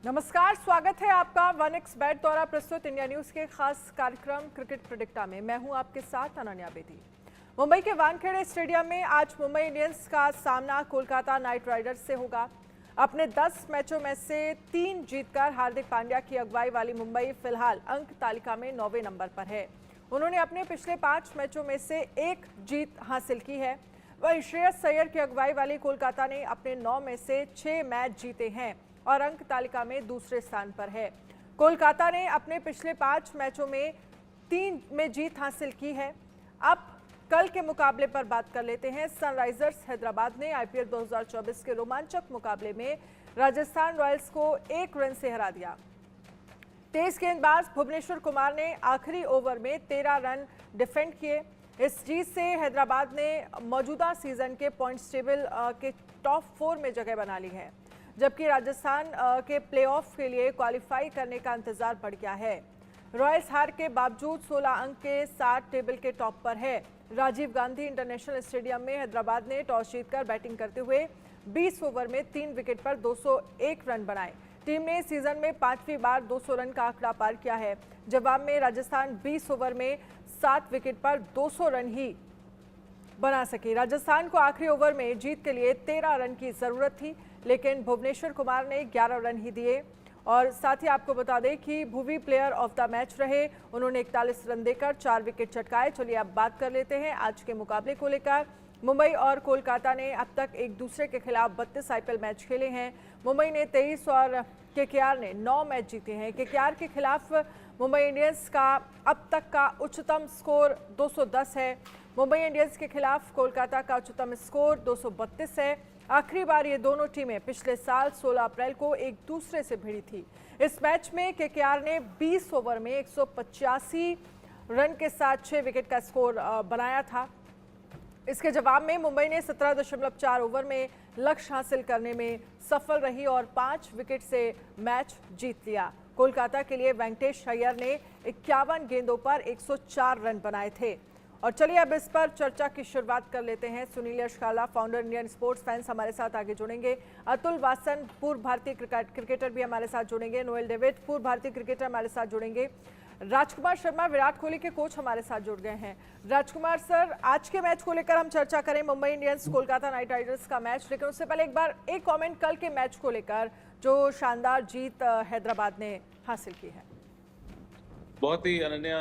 नमस्कार, स्वागत है आपका 1xBet द्वारा प्रस्तुत इंडिया न्यूज के खास कार्यक्रम क्रिकेट प्रेडिक्टा में। मैं हूं आपके साथ अनन्या बेदी। मुंबई के वानखेड़े स्टेडियम में आज मुंबई इंडियंस का सामना कोलकाता नाइट राइडर्स से होगा। अपने 10 मैचों में से 3 जीतकर हार्दिक पांड्या की अगुवाई वाली मुंबई फिलहाल अंक तालिका में 9वें नंबर पर है। उन्होंने अपने पिछले 5 मैचों में से 1 जीत हासिल की है। वहीं श्रेयस अय्यर की अगुवाई वाली कोलकाता ने अपने 9 में से 6 मैच जीते हैं और अंक तालिका में दूसरे स्थान पर है। कोलकाता ने अपने पिछले 5 मैचों में 3 में जीत हासिल की है। अब कल के मुकाबले पर बात कर लेते हैं। सनराइजर्स हैदराबाद ने आईपीएल 2024 के रोमांचक मुकाबले में राजस्थान रॉयल्स को 1 रन से हरा दिया। तेज गेंदबाज भुवनेश्वर कुमार ने आखिरी ओवर में 13 रन डिफेंड किए। इस जीत से हैदराबाद ने मौजूदा सीजन के पॉइंट्स टेबल के टॉप 4 में जगह बना ली है, जबकि राजस्थान के प्लेऑफ के लिए क्वालिफाई करने का इंतजार बढ़ गया है। रॉयल्स हार के बावजूद 16 अंक के साथ टेबल के टॉप पर है। राजीव गांधी इंटरनेशनल स्टेडियम में हैदराबाद ने टॉस जीतकर बैटिंग करते हुए 20 ओवर में 3 विकेट पर 201 रन बनाए। टीम ने सीजन में 5वीं बार 200 रन का आंकड़ा पार किया है। जवाब में राजस्थान 20 ओवर में 7 विकेट पर 200 रन ही बना सकी। राजस्थान को आखिरी ओवर में जीत के लिए 13 रन की जरूरत थी, लेकिन भुवनेश्वर कुमार ने 11 रन ही दिए। और साथ ही आपको बता दें कि Bhuvi player of the match रहे। उन्होंने 41 रन देकर 4 विकेट चटकाए। चलिए अब बात कर लेते हैं आज के मुकाबले को लेकर। मुंबई और कोलकाता ने अब तक एक दूसरे के खिलाफ 32 आईपीएल मैच खेले हैं। मुंबई ने 23 और केकेआर ने 9 मैच जीते हैं। केकेआर के खिलाफ मुंबई इंडियंस का अब तक का उच्चतम स्कोर 210 है। मुंबई इंडियंस के खिलाफ कोलकाता का उच्चतम स्कोर 232 है। आखिरी बार ये दोनों टीमें पिछले साल 16 अप्रैल को एक दूसरे से भिड़ी थी। इस मैच में केकेआर ने 20 ओवर में 185 रन के साथ 6 विकेट का स्कोर बनाया था। इसके जवाब में मुंबई ने 17.4 ओवर में लक्ष्य हासिल करने में सफल रही और 5 विकेट से मैच जीत लिया। कोलकाता के लिए वेंकटेश अय्यर ने 51 गेंदों पर 104 रन बनाए थे। और चलिए अब इस पर चर्चा की शुरुआत कर लेते हैं। Sunil Yashkala, founder Indian sports fans, हमारे साथ आगे जुड़ेंगे। अतुल वासन, पूर्व भारतीय क्रिकेटर भी हमारे साथ जुड़ेंगे। नोएल डेविड, पूर्व भारतीय क्रिकेटर, हमारे साथ जुड़ेंगे। राजकुमार शर्मा, विराट कोहली के कोच, हमारे साथ जुड़ गए हैं। राजकुमार सर, आज के मैच को लेकर हम चर्चा करें, Mumbai Indians Kolkata Knight Riders का मैच, लेकिन उससे पहले एक बार एक कमेंट कल के मैच को लेकर, जो शानदार जीत हैदराबाद ने हासिल की है। बहुत ही अनन्या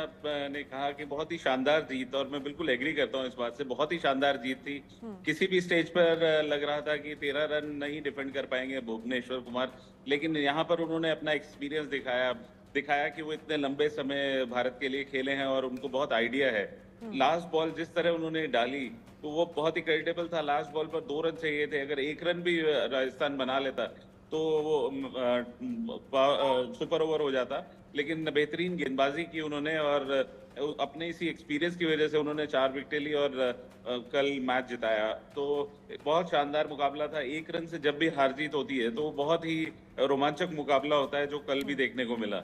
ने कहा कि बहुत ही शानदार जीत, और मैं बिल्कुल एग्री करता हूँ इस बात से। बहुत ही शानदार जीत थी। किसी भी स्टेज पर लग रहा था कि 13 रन नहीं डिफेंड कर पाएंगे भुवनेश्वर कुमार, लेकिन यहाँ पर उन्होंने अपना एक्सपीरियंस दिखाया कि वो इतने लंबे समय भारत के लिए खेले हैं और उनको बहुत आइडिया है। लास्ट बॉल जिस तरह उन्होंने डाली तो वो बहुत ही क्रेडिटेबल था। लास्ट बॉल पर 2 रन चाहिए थे। अगर 1 रन भी राजस्थान बना लेता तो वो सुपर ओवर हो जाता, लेकिन बेहतरीन गेंदबाजी की उन्होंने और अपने इसी एक्सपीरियंस की वजह से उन्होंने 4 विकेटें ली और कल मैच जिताया। तो बहुत शानदार मुकाबला था। 1 रन से जब भी हार जीत होती है तो बहुत ही रोमांचक मुकाबला होता है, जो कल भी देखने को मिला।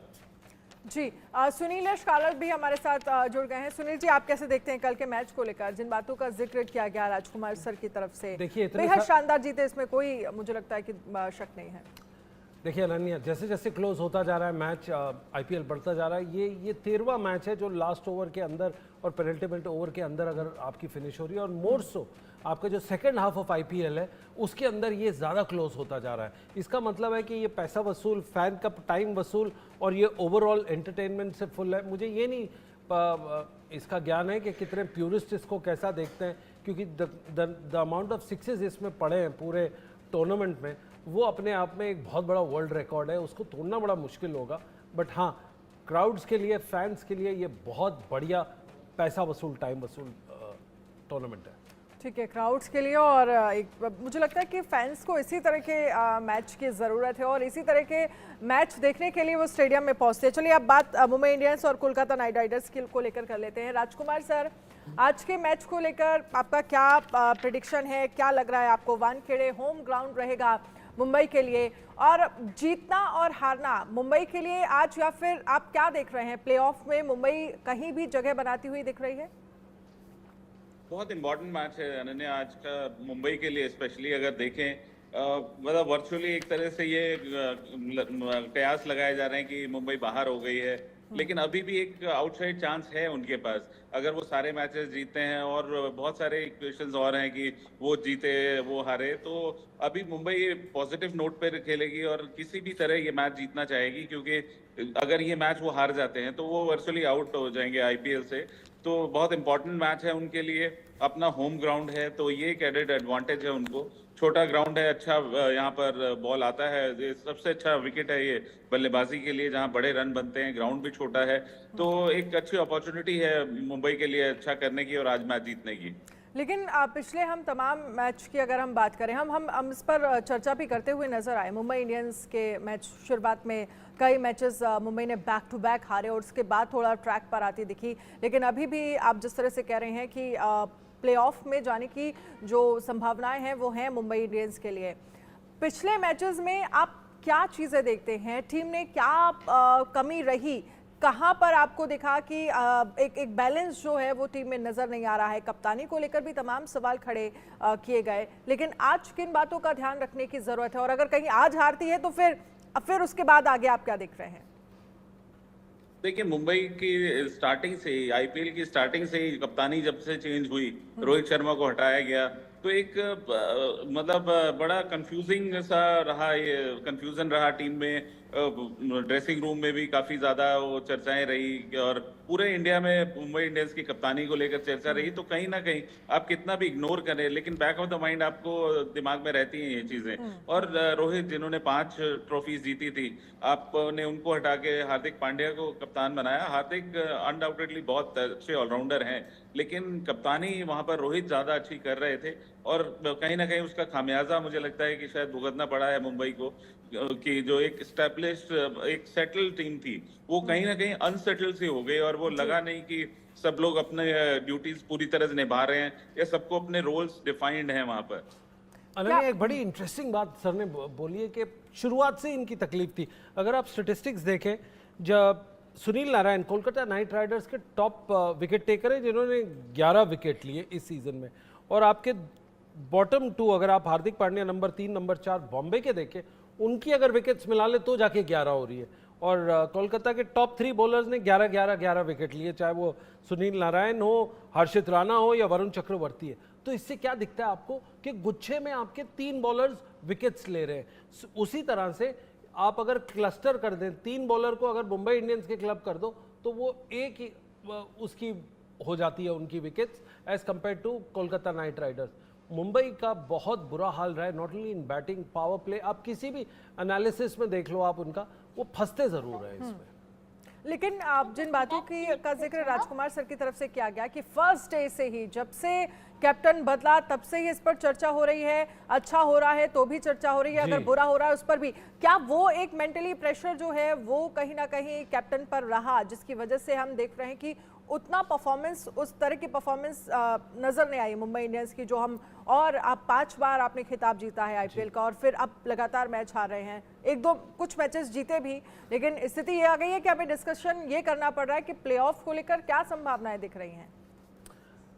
जी, सुनील यशकाला भी हमारे साथ जुड़ गए हैं। सुनील जी, आप कैसे देखते हैं कल के मैच को लेकर, जिन बातों का जिक्र किया गया राजकुमार सर की तरफ से? देखिए, बेहद शानदार जीते, इसमें कोई मुझे लगता है कि शक नहीं है। देखिए अनन्या, जैसे जैसे क्लोज होता जा रहा है मैच, आईपीएल बढ़ता जा रहा है। ये 13वां मैच है जो लास्ट ओवर के अंदर और पेनल्टीमेंट ओवर के अंदर अगर आपकी फिनिश हो रही है, और मोर सो आपका जो सेकंड हाफ ऑफ आईपीएल है उसके अंदर ये ज़्यादा क्लोज होता जा रहा है। इसका मतलब है कि ये पैसा वसूल, फैन का टाइम वसूल और ये ओवरऑल एंटरटेनमेंट से फुल है। मुझे ये नहीं इसका ज्ञान है कि कितने प्यूरिस्ट इसको कैसा देखते हैं, क्योंकि द अमाउंट ऑफ सिक्सेस इसमें पड़े हैं पूरे टूर्नामेंट में, वो अपने आप में एक बहुत बड़ा वर्ल्ड रिकॉर्ड है। उसको तोड़ना बड़ा मुश्किल होगा। बट हाँ, क्राउड्स के लिए, फैंस के लिए ये बहुत बढ़िया पैसा वसूल, टाइम वसूल टूर्नामेंट है। ठीक है, क्राउड्स के लिए, और मुझे लगता है कि फैंस को इसी तरह के मैच की ज़रूरत है और इसी तरह के मैच देखने के लिए वो स्टेडियम में पहुंचते हैं। चलिए अब बात मुंबई इंडियंस और कोलकाता नाइट राइडर्स को लेकर कर लेते हैं। राजकुमार सर, आज के मैच को लेकर आपका क्या प्रेडिक्शन है? क्या लग रहा है आपको? वानखेड़े होम ग्राउंड रहेगा मुंबई के लिए, और जीतना और हारना मुंबई के लिए आज, या फिर आप क्या देख रहे हैं? प्लेऑफ में मुंबई कहीं भी जगह बनाती हुई दिख रही है? बहुत इंपॉर्टेंट मैच है अनन्या आज का मुंबई के लिए। स्पेशली अगर देखें मतलब वर्चुअली एक तरह से ये कयास लगाए जा रहे हैं कि मुंबई बाहर हो गई है, लेकिन अभी भी एक आउटसाइड चांस है उनके पास। अगर वो सारे मैचेस जीतते हैं और बहुत सारे इक्वेशंस और हैं कि वो जीते वो हारे, तो अभी मुंबई पॉजिटिव नोट पर खेलेगी और किसी भी तरह ये मैच जीतना चाहेगी, क्योंकि अगर ये मैच वो हार जाते हैं तो वो वर्चुअली आउट हो जाएंगे आईपीएल से। तो बहुत इंपॉर्टेंट मैच है उनके लिए, अपना होम ग्राउंड है, तो ये एक एडेड एडवांटेज है उनको। छोटा ग्राउंड है, अच्छा यहाँ पर बॉल आता है, ये सबसे अच्छा विकेट है ये बल्लेबाजी के लिए, जहाँ बड़े रन बनते हैं, ग्राउंड भी छोटा है, तो एक अच्छी अपॉर्चुनिटी है मुंबई के लिए अच्छा करने की और आज मैच जीतने की। लेकिन पिछले हम तमाम मैच की अगर हम बात करें, हम इस पर चर्चा भी करते हुए नजर आए। मुंबई इंडियंस के मैच शुरुआत में कई मैचेस मुंबई ने बैक टू बैक हारे और उसके बाद थोड़ा ट्रैक पर आती दिखी, लेकिन अभी भी आप जिस तरह से कह रहे हैं कि प्लेऑफ में जाने की जो संभावनाएं हैं वो हैं मुंबई इंडियंस के लिए। पिछले मैचेस में आप क्या चीज़ें देखते हैं, टीम ने क्या कमी रही, कहाँ पर आपको दिखा कि एक बैलेंस जो है वो टीम में नज़र नहीं आ रहा है? कप्तानी को लेकर भी तमाम सवाल खड़े किए गए, लेकिन आज किन बातों का ध्यान रखने की ज़रूरत है, और अगर कहीं आज हारती है तो फिर उसके बाद आगे आप क्या देख रहे हैं? देखिए, मुंबई की स्टार्टिंग से ही, आईपीएल की स्टार्टिंग से ही कप्तानी जब से चेंज हुई, रोहित शर्मा को हटाया गया, तो एक मतलब बड़ा कंफ्यूजिंग सा रहा, ये कंफ्यूजन रहा टीम में। ड्रेसिंग रूम में भी काफी ज्यादा वो चर्चाएं रही और पूरे इंडिया में मुंबई इंडियंस की कप्तानी को लेकर चर्चा रही। तो कहीं ना कहीं आप कितना भी इग्नोर करें, लेकिन बैक ऑफ द माइंड आपको दिमाग में रहती हैं ये चीजें। और रोहित, जिन्होंने 5 ट्रॉफीज जीती थी, आपने उनको हटा के हार्दिक पांड्या को कप्तान बनाया। हार्दिक अनडाउटेडली बहुत अच्छे ऑलराउंडर हैं, लेकिन कप्तानी वहां पर रोहित ज्यादा अच्छी कर रहे थे और कहीं ना कहीं उसका खामियाजा मुझे लगता है कि शायद भुगतना पड़ा है मुंबई को, कि जो एक स्टैब्लिश्ड एक सेटल्ड टीम थी वो कहीं ना कहीं अनसेटल्ड सी हो गई और वो लगा नहीं कि सब लोग अपने ड्यूटीज पूरी तरह से निभा रहे हैं या सबको अपने रोल्स डिफाइंड हैं वहां पर। अनन्या, एक बड़ी इंटरेस्टिंग बात सर ने बोली है कि शुरुआत से इनकी तकलीफ थी। अगर आप स्टेटिस्टिक्स देखें, जब सुनील नारायण कोलकाता नाइट राइडर्स के टॉप विकेट टेकर हैं जिन्होंने 11 विकेट लिए इस सीजन में, और आपके बॉटम 2 अगर आप हार्दिक पांड्या नंबर 3 नंबर 4 बॉम्बे के देखें, उनकी अगर विकेट्स मिला ले तो जाके 11 हो रही है। और कोलकाता के टॉप 3 बॉलर्स ने 11 विकेट लिए, चाहे वो सुनील नारायण हो, हर्षित राणा हो या वरुण चक्रवर्ती है। तो इससे क्या दिखता है आपको कि गुच्छे में आपके 3 बॉलर्स विकेट्स ले रहे हैं। उसी तरह से आप अगर क्लस्टर कर दें, 3 बॉलर को अगर मुंबई इंडियंस के क्लब कर दो तो वो एक ही उसकी हो जाती है उनकी wickets, as compare to Kolkata Knight Riders. Mumbai का बहुत बुरा हाल रहा है, not only in batting, power play, आप किसी भी एनालिसिस में देख लो आप उनका, वो फंसते जरूर है इसमें। लेकिन आप जिन बातों का जिक्र राजकुमार सर की तरफ से किया गया कि फर्स्ट डे से ही, जब से कैप्टन बदला तब से ही इस पर चर्चा हो रही है, अच्छा हो रहा है तो भी चर्चा हो रही है, अगर बुरा हो रहा है उस पर भी, क्या वो एक मेंटली प्रेशर जो है वो कहीं ना कहीं कैप्टन पर रहा, जिसकी वजह से हम देख रहे हैं कि उतना परफॉर्मेंस, उस तरह की परफॉर्मेंस नजर नहीं आई मुंबई इंडियंस की, जो हम, और आप 5 बार आपने खिताब जीता है आईपीएल का और फिर अब लगातार मैच हार रहे हैं, एक दो कुछ मैचेस जीते भी, लेकिन स्थिति ये आ गई है कि हमें डिस्कशन ये करना पड़ रहा है कि प्लेऑफ को लेकर क्या संभावनाएं दिख रही हैं।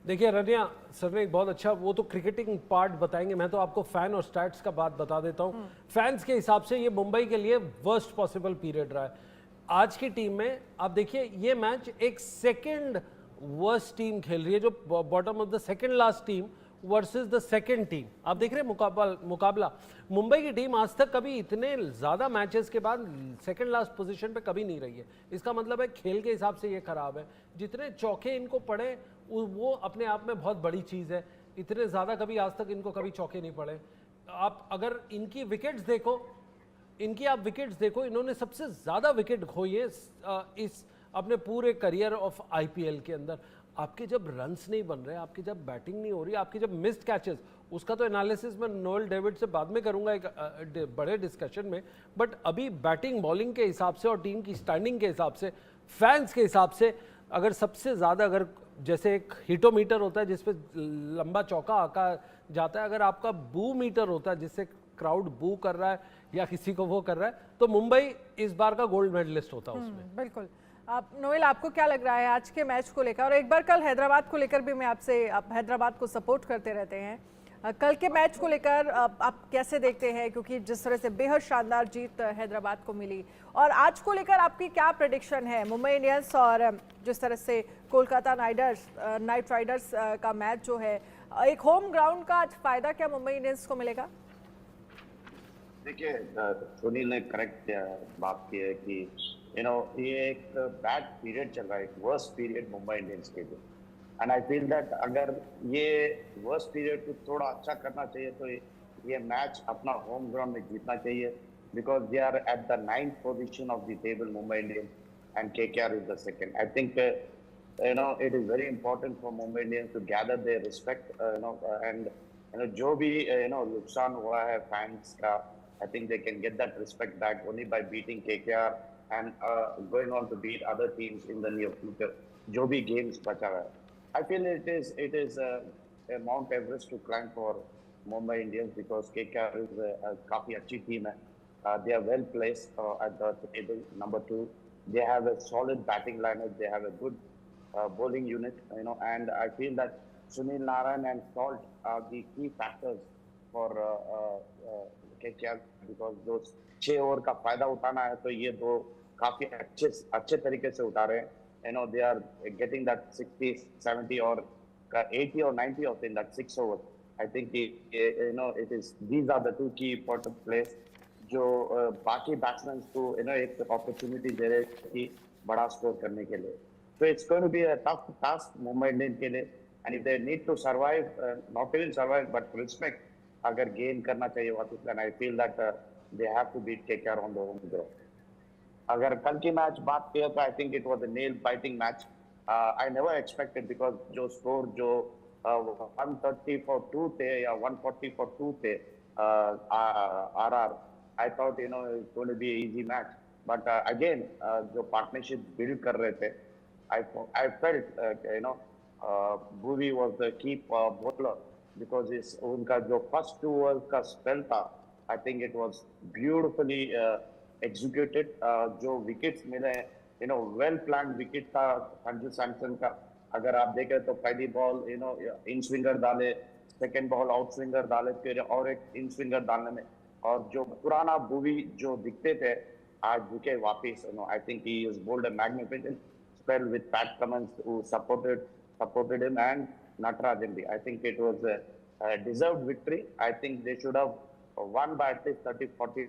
देखिए रनिया, सर ने एक बहुत अच्छा, वो तो क्रिकेटिंग पार्ट बताएंगे, मैं तो आपको फैन और स्टैट्स का बात बता देता हूँ। फैंस के हिसाब से ये मुंबई के लिए वर्स्ट पॉसिबल पीरियड रहा है। आज की टीम में आप देखिए, ये मैच एक सेकंड वर्स्ट टीम खेल रही है, जो bottom of the second last team versus the second team. आप देख रहे हैं मुकाबला, मुंबई की टीम आज तक कभी इतने ज़्यादा मैचेस के बाद सेकंड लास्ट पोजीशन पे कभी नहीं रही है। इसका मतलब है खेल के हिसाब से ये खराब है। जितने चौके इनको पड़े वो अपने आप में बहुत बड़ी चीज़ है। इतने ज़्यादा कभी आज तक इनको कभी चौके नहीं पड़े। आप अगर इनकी विकेट्स देखो, इन्होंने सबसे ज़्यादा विकेट खोई है इस अपने पूरे करियर ऑफ आईपीएल के अंदर। आपके जब रन्स नहीं बन रहे, आपकी जब बैटिंग नहीं हो रही, आपकी जब मिस्ड कैचेस, उसका तो एनालिसिस मैं नोएल डेविड से बाद में करूंगा एक बड़े डिस्कशन में, बट अभी बैटिंग बॉलिंग के हिसाब से और टीम की स्टैंडिंग के हिसाब से, फैंस के हिसाब से, अगर सबसे ज़्यादा, अगर जैसे एक हिटोमीटर होता है जिसपे लंबा चौका आका जाता है, अगर आपका बू मीटर होता है जिससे क्राउड बू कर रहा है या किसी को वो कर रहा है, तो मुंबई इस बार का गोल्ड मेडलिस्ट होता है उसमें। बिल्कुल। आप नोएल, आपको क्या लग रहा है आज के मैच को लेकर? और एक बार कल हैदराबाद को लेकर भी मैं आपसे, आप हैदराबाद को सपोर्ट करते रहते हैं, कल के मैच को लेकर आप कैसे देखते हैं, क्योंकि जिस तरह से बेहद शानदार जीत हैदराबाद को मिली, और आज को लेकर आपकी क्या प्रेडिक्शन है? मुंबई इंडियंस और जिस तरह से कोलकाता नाइट राइडर्स का मैच जो है, एक होम ग्राउंड का आज फायदा क्या मुंबई इंडियंस को मिलेगा? देखिए, सुनील ने करेक्ट बात की है कि ये एक बैड पीरियड चल रहा है, एक वर्स्ट पीरियड मुंबई इंडियंस के लिए। एंड आई फील दैट अगर ये वर्स्ट पीरियड को थोड़ा अच्छा करना चाहिए तो ये मैच अपना होम ग्राउंड में जीतना चाहिए, because they are at the 9th position of the table, Mumbai Indians, and KKR is the second. I think it is very important for Mumbai Indians to gather their respect, and जो भी नुकसान हुआ है fans का, I think they can get that respect back only by beating KKR and going on to beat other teams in the near future. जो भी games बचा है, I feel it is a Mount Everest to climb for Mumbai Indians, because KKR is a काफी अच्छी team है. They are well placed at the table. Number 2, they have a solid batting lineup. They have a good bowling unit, and I feel that Sunil Narayan and Salt are the key factors for KKR, because those 6 over का फायदा उठाना है तो ये दो काफी अच्छे तरीके से उठा रहे हैं. They are getting that 60, 70 or 80 or 90 of in that 6 overs. I think these are the two key important players जो बाकी बैट्समैन को एक अपॉर्चुनिटी दे रहे हैं कि बड़ा स्कोर करने के लिए. So it's going to be a tough task Mumbai Indians के लिए, and if they need to survive, not even survive but respect अगर गेन करना चाहिए वापस, then I feel that they have to beat KKR on the home ground. अगर कल की match बात किया तो I think it was a nail biting match. I never expected, because जो स्कोर जो 130 for 2 थे या 140 for 2 थे RR, I thought it's going to be an easy match, but again जो पार्टनरशिप बिल्ड कर रहे थे, I felt Bhuvi was the key bowler, because उनका जो first 2 overs का spell था, I think it was beautifully executed. जो wickets मिले, well planned wicket था संजू सैमसन का. अगर आप देखें तो पहली बॉल इन स्विंगर डाले, सेकंड बॉल आउट स्विंगर डाले, फिर और एक इन स्विंगर डालने में, और जो पुराना भुवी जो दिखते थे आज दिखे वापिस. I think he has bowled a magnificent spell with Pat Cummins, who supported him, and Natarajan. I think it was a deserved victory. I think they should have won by at least 30-40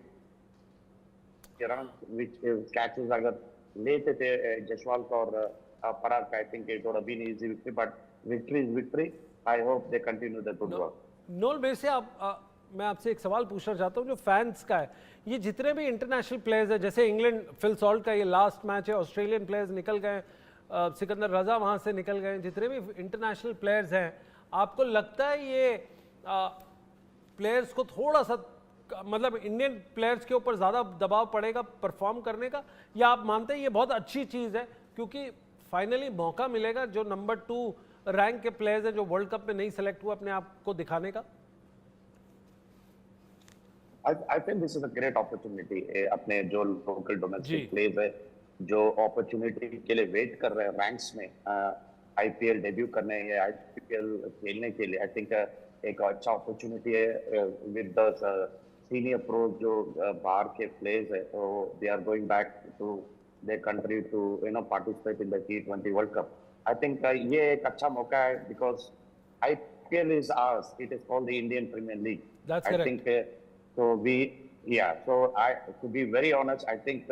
runs, which catches अगर लेते थे जसवाल का और पराग का, I think it would have been easy victory, but victory is victory. I hope they continue the good work. Noel भाई से मैं आपसे एक सवाल पूछना चाहता हूँ, जो फैंस का है, ये जितने भी इंटरनेशनल प्लेयर्स हैं, जैसे इंग्लैंड फिल सॉल्ट का ये लास्ट मैच है, ऑस्ट्रेलियन प्लेयर्स निकल गए, सिकंदर रजा वहाँ से निकल गए, जितने भी इंटरनेशनल प्लेयर्स हैं, आपको लगता है ये प्लेयर्स को थोड़ा सा मतलब इंडियन प्लेयर्स के ऊपर ज़्यादा दबाव पड़ेगा परफॉर्म करने का, या आप मानते हैं ये बहुत अच्छी चीज़ है क्योंकि फाइनली मौका मिलेगा जो नंबर 2 रैंक के प्लेयर्स हैं जो वर्ल्ड कप में नहीं सेलेक्ट हुआ अपने आप को दिखाने का? I think this is a great opportunity. अपने जो local domestic players है जो opportunity के लिए wait कर रहे हैं ranks में IPL debut करने या IPL खेलने के लिए, I think एक अच्छा opportunity है with the senior pros जो बाहर के players है, so they are going back to their country to participate in the T20 World Cup. I think ये एक अच्छा मौका है because IPL is ours. It is called the Indian Premier League. That's I correct. think to be very honest, I think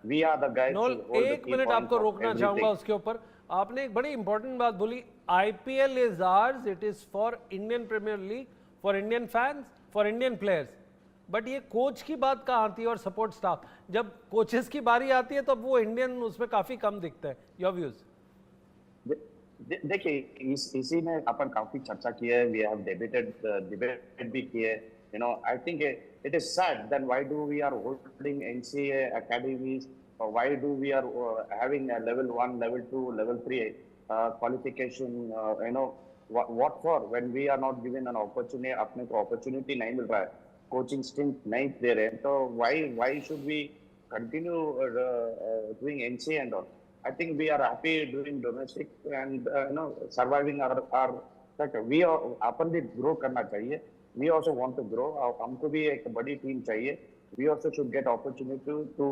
we are the guys. Noel, एक minute आपको रोकना चाहूंगा उसके ऊपर. आपने एक बड़ी इंपॉर्टेंट बात बोली, IPL is ours, it is for Indian Premier League, for Indian fans, for Indian players. But ये कोच की बात कहाँ आती है और सपोर्ट स्टाफ? जब कोचेस की बारी आती है तो वो इंडियन उसमें काफी कम दिखता है. Your views? देखिए, इसी में अपन काफी चर्चा की है, we have डिबेट भी की है. I think it is sad then why do we are holding NCA academies, or why do we are having a level 1, level 2, level 3 qualification, what for, when we are not given an opportunity, अपने को opportunity नहीं मिल रहा है, coaching stint नहीं दे रहे हैं, तो why should we continue doing NCA and all? I think we are happy doing domestic and surviving our तक वी अपन भी ग्रो करना चाहिए. We also want to grow. हमको भी एक बड़ी टीम चाहिए. We also should get opportunity to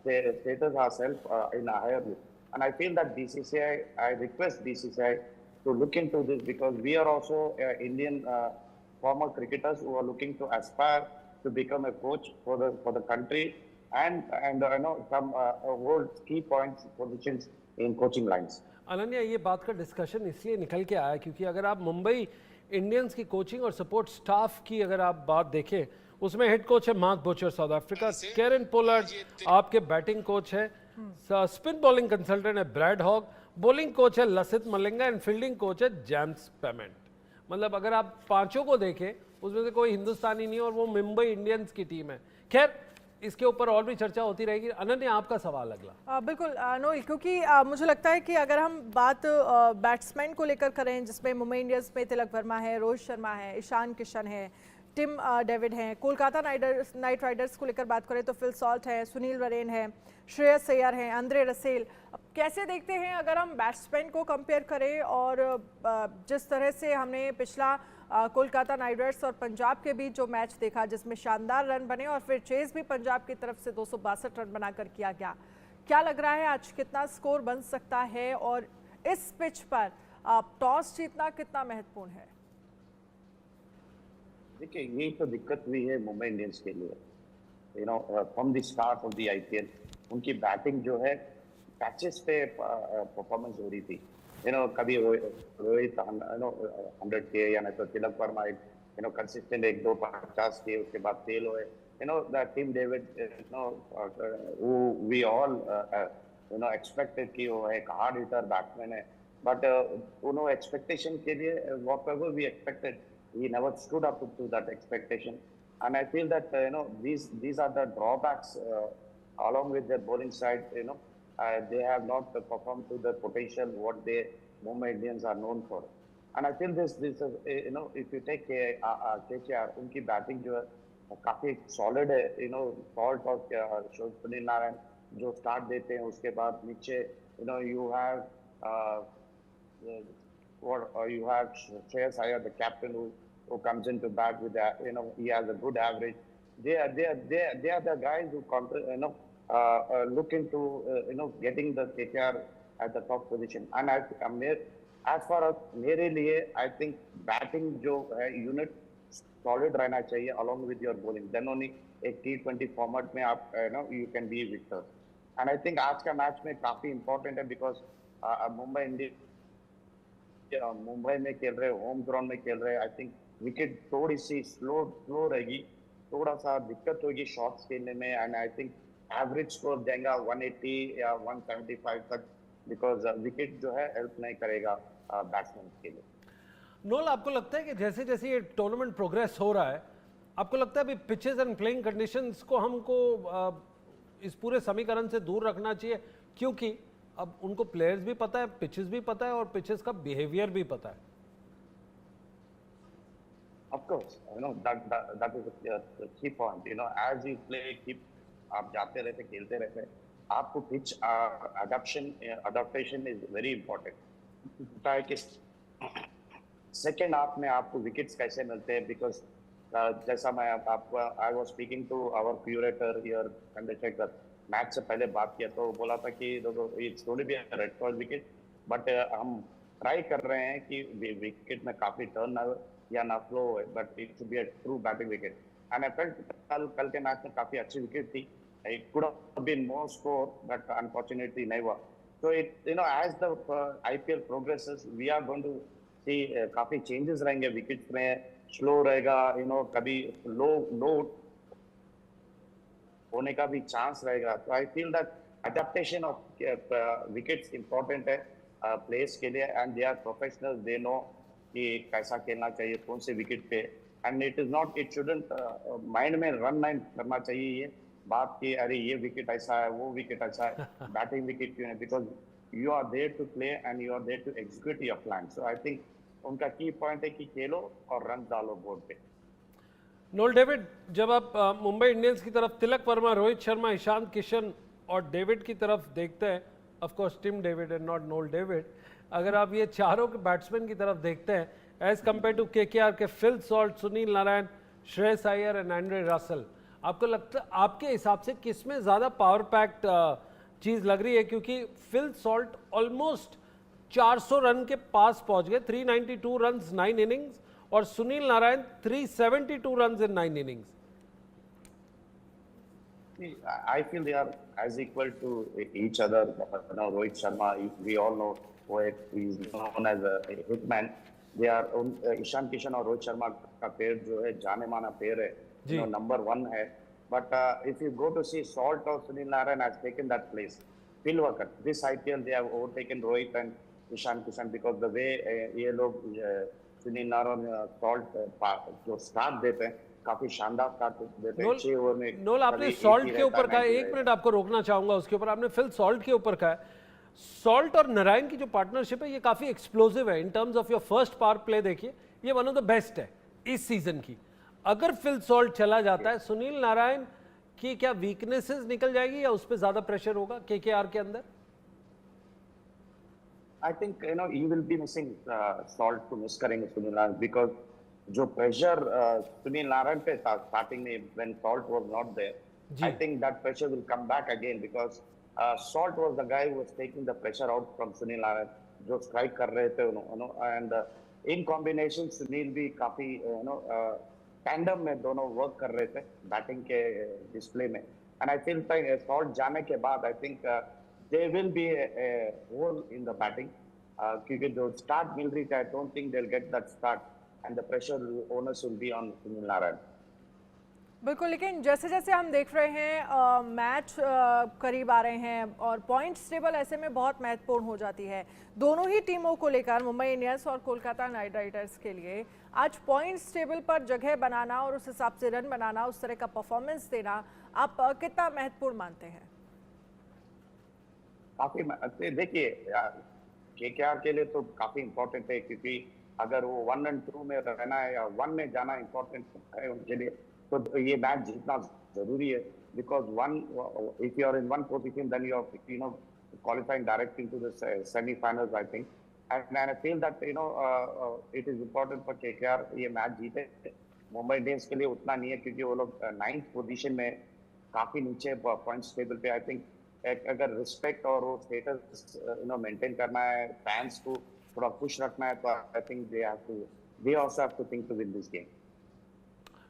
status ourselves in a higher league. And I feel that BCCI, I request BCCI to look into this, because we are also Indian former cricketers who are looking to aspire to become a coach for the country, and some hold key points positions in coaching lines. Ananya, ये बात का discussion इसलिए निकल के आया क्योंकि अगर आप मुंबई इंडियंस की कोचिंग और सपोर्ट स्टाफ की अगर आप बात देखें, उसमें हेड कोच है Mark Boucher South Africa, Kieron Pollard आपके बैटिंग कोच है, स्पिन बॉलिंग कंसल्टेंट है ब्रैड हॉग, बॉलिंग कोच है Lasith Malinga and fielding coach है जेम्स पेमेंट. मतलब अगर आप पांचों को देखें उसमें से कोई हिंदुस्तानी नहीं और वो मुंबई इंडियंस की टीम है. खैर, इसके ऊपर और भी चर्चा होती रहेगी. अनन्या, आपका सवाल अगला. बिल्कुल नोएल, क्योंकि मुझे लगता है कि अगर हम बात बैट्समैन को लेकर करें, जिसमें मुंबई इंडियंस में तिलक वर्मा है, रोहित शर्मा है, ईशान किशन है, टिम डेविड हैं, कोलकाता नाइट राइडर्स को लेकर बात करें तो फिल सॉल्ट है, सुनील नरेन है, श्रेयस अय्यर हैं, आंद्रे रसेल. अब कैसे देखते हैं अगर हम बैट्समैन को कंपेयर करें और जिस तरह से हमने पिछला कोलकाता नाइट राइडर्स और पंजाब के बीच जो मैच देखा, जिसमें शानदार रन बने और फिर चेज भी पंजाब की तरफ से 262 रन बनाकर किया गया, क्या लग रहा है आज कितना स्कोर बन सकता है और इस पिच पर टॉस जीतना कितना महत्वपूर्ण है? देखिए, यही तो दिक्कत हुई है मुंबई इंडियंस के लिए. From the start of the IPL उनकी बैटिंग जो है पैचेस पे परफॉर्मेंस हो रही थी. कभी रोहित 100 के, या नहीं तो तिलक वर्मा कंसिस्टेंट 1-2-50 के, उसके बाद फेल हुए. The team David we all expected कि वो एक हार्ड हिटर बैट्समैन है, बट एक्सपेक्टेशन के लिए whatever we expected, he never stood up to that expectation. And I feel that these are the drawbacks along with their bowling side. They have not performed to the potential what they Mumbai Indians are known for. And I feel this is if you take KKR, उनकी batting जो है काफी solid है. Salt और सुनील नारायण जो start देते हैं, उसके बाद नीचे you have you have Shreyas Iyer, the captain, who comes into bat with that. He has a good average. They are the guys who look into getting the KKR at the top position. And as far as मेरे लिए, I think batting जो है unit solid रहना चाहिए along with your bowling. Then only एक T20 format में आप you can be victor. And I think आज का मैच में काफी important है because मुंबई इंडियंस मुंबई में खेल रहे, होम ग्राउंड में खेल रहे. आई थिंक विकेट थोड़ी सी स्लो रहेगी, थोड़ा सा दिक्कत होगी शॉट्स खेलने में. And I think average score देगा 180 या 175 तक, बिकॉज विकेट जो है हेल्प नहीं करेगा बैट्समैन के लिए. नोल, आपको लगता है कि जैसे जैसे ये टूर्नामेंट प्रोग्रेस हो रहा है, आपको लगता है अभी पिचेस एंड प्लेइंग कंडीशंस को हमको इस पूरे समीकरण से दूर रखना चाहिए, क्योंकि अब उनको प्लेयर्स भी पता है, पिचेस भी पता है और पिचेस का बिहेवियर भी पता है. Of course, that is the key point. As you play, आप जाते रहते, खेलते रहते, आपको pitch adaptation is very important. होता है कि सेकेंड हाफ में आपको विकेट्स कैसे मिलते हैं, बिकॉज जैसा मैं आपको I was speaking to our curator here Chandrashekhar, match से पहले बात किया तो बोला था कि it's going to be a red ball wicket, but हम ट्राई कर रहे हैं कि विकेट में काफी टर्न या ना फ्लो हो, but it should be a true batting wicket. And I felt कल के मैच में काफी अच्छी विकेट थी. It could have been more score, but unfortunately नहीं हुआ. So as the IPL progresses, we are going to see काफी changes रहेंगे विकेट्स में, स्लो रहेगा, कभी लो होने का भी चांस रहेगा. तो I feel that adaptation of wickets important है प्लेयर्स के लिए, and they are professional, they know कि कैसा खेलना चाहिए कौन से विकेट पे. एंड इट शुडंट माइंड में रन नहीं करना चाहिए ये बात कि अरे ये विकेट ऐसा है, वो विकेट ऐसा है, बैटिंग विकेट क्यों है, because you are there to play and you are there to execute your plan. So I think उनका की पॉइंट है कि खेलो और रन डालो बोर्ड पे. नोल डेविड, जब आप मुंबई इंडियंस की तरफ तिलक वर्मा, रोहित शर्मा, ईशान किशन और डेविड की तरफ देखते हैं, of course Tim David and not Noel David, अगर आप ये चारों के बैट्समैन की तरफ देखते हैं एज कम्पेयर टू केकेआर के Phil Salt, Sunil Narayan, Shreyas Iyer and Andre Russell, आपको लगता आपके हिसाब से किसमें ज़्यादा पावर पैक्ड चीज़ लग रही है? क्योंकि फिल सॉल्ट ऑलमोस्ट 400 रन के पास पहुंच गए, 392 रन्स 9 इनिंग्स, और Sunil Narayan 372 runs in 9 innings. I feel they are as equal to each other. Now, Rohit Sharma, we all know he is known as a hitman. They are Ishan Kishan और रोहित शर्मा का pair जो है जाने माना पेयर है, नंबर 1 है. But if you go to see, Salt or Sunil Narayan has taken that place. Phil Walker, this IPL they have overtaken Rohit and Ishan Kishan because the way ये लोग सुनील नारायण Salt जो स्टार्ट देते हैं, काफी शानदार स्टार्ट देते हैं 6 ओवर में. नोल, आपने सॉल्ट के ऊपर कहा, 1 मिनट आपको रोकना चाहूंगा उसके ऊपर. आपने फिल सॉल्ट के ऊपर कहा, सॉल्ट और नारायण की जो पार्टनरशिप है ये काफी एक्सप्लोसिव है. In terms of your first power play देखिए, ये वन ऑफ द बेस्ट है इस सीजन की. अगर फिल सॉल्ट चला जाता है, सुनील नारायण की क्या वीकनेसेस निकल जाएगी या उस पर ज्यादा प्रेशर होगा केकेआर के अंदर? I think he will be missing Salt to miss करेंगे सुनील नारायण because जो प्रेशर सुनील नारायण पे था स्टार्टिंग में when Salt was not there, I think that pressure will come back again because Salt was the guy who was taking the pressure out from Sunil Narayan, जो strike कर रहे थे and in combination Sunil भी काफी tandem में दोनों work कर रहे थे बैटिंग के डिस्प्ले में. and I feel like Salt जाने के बाद I think there will be a hole in the batting क्योंकि जो स्टार्ट मिल रही थी I don't think they'll get that start and the pressure onus will be on Sunil Narayan. बिल्कुल, लेकिन जैसे जैसे हम देख रहे हैं मैच करीब आ रहे हैं और पॉइंट्स टेबल ऐसे में बहुत महत्वपूर्ण हो जाती है दोनों ही टीमों को लेकर, मुंबई इंडियंस और कोलकाता नाइट राइडर्स के लिए. आज पॉइंट्स टेबल पर जगह बनाना और उस हिसाब से रन बनाना, उस तरह का परफॉर्मेंस देना आप कितना महत्वपूर्ण मानते हैं? काफी देखिए केकेआर के लिए तो काफी इम्पोर्टेंट है क्योंकि अगर वो 1 और 2 में रहना है या 1 में जाना इम्पोर्टेंट है उनके लिए, तो ये मैच जीतना जरूरी है because if you are in 1 position then you are qualifying direct into the semi-finals I think and I feel that it is important for KKR ये मैच जीते. मुंबई इंडियंस के लिए उतना नहीं है क्योंकि वो लोग 9th पोजीशन में काफी नीचे पॉइंट्स टेबल पे. आई थिंक अगर रिस्पेक्ट और वो स्टेटस मेंटेन करना है, फैंस को थोड़ा खुश रखना है, तो I think they also have to think to win this game.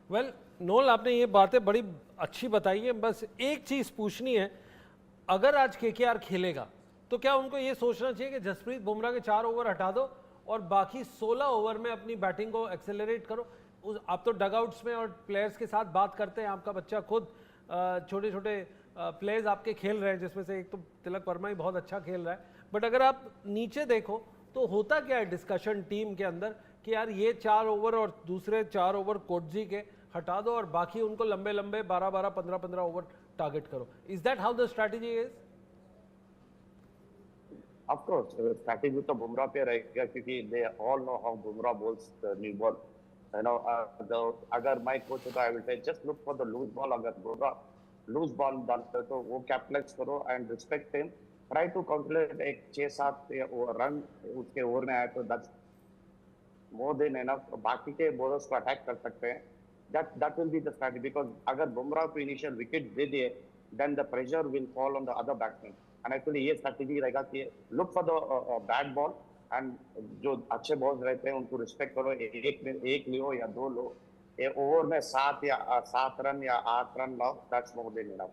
Well Noel, आपने ये बातें बड़ी अच्छी बताई है. बस एक चीज़ पूछनी है, अगर आज केकेआर खेलेगा तो क्या उनको ये सोचना चाहिए कि जसप्रीत बुमराह के 4 ओवर हटा दो और बाकी 16 ओवर में अपनी बैटिंग को एक्सेलरेट करो? आप तो डगआउट्स में और प्लेयर्स के साथ बात करते हैं, आपका बच्चा खुद छोटे छोटे प्लेयर्स आपके खेल रहे हैं, जिसमें से एक तो तिलक वर्मा ही बहुत अच्छा खेल रहा है. बट अगर आप नीचे देखो तो होता क्या है डिस्कशन टीम के अंदर कि यार ये 4 ओवर और दूसरे 4 ओवर कोटजी के हटा दो और बाकी उनको लंबे लंबे 12-12, 15-15 ओवर टारगेट करो. Is that how the strategy is? Of course strategy तो बुमराह पे रहेगा क्योंकि they all know how Bumrah balls new ball. अगर मैं कोच होता I will say just look for the loose ball. अगर बुमराह लूज बॉल डालते तो वो कैप्टलाइज करो and respect him. Try to calculate एक 6-7 रन उसके ओवर में आए तो दैट्स मोर देन एनफ. बाकी के बॉलर्स को अटैक कर सकते हैं. That will be the strategy because अगर बुमराह को इनिशियल विकेट दे दिए then the pressure will fall on the other batsmen and actually ये स्ट्रैटेजी रहेगा कि look for the bad ball and जो अच्छे बॉल्स रहते हैं उनको रिस्पेक्ट करो. एक लियो या 2 लो, ओवर में 7 रन या 8 रन लाओ, दैट्स मोर देन इनफ.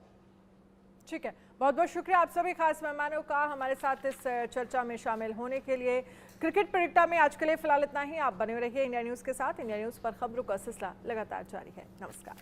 ठीक है, बहुत बहुत शुक्रिया आप सभी खास मेहमानों का हमारे साथ इस चर्चा में शामिल होने के लिए. क्रिकेट प्रेडिक्टा में आज के लिए फिलहाल इतना ही. आप बने रहिए इंडिया न्यूज़ के साथ. इंडिया न्यूज़ पर खबरों का सिलसिला लगातार जारी है. नमस्कार.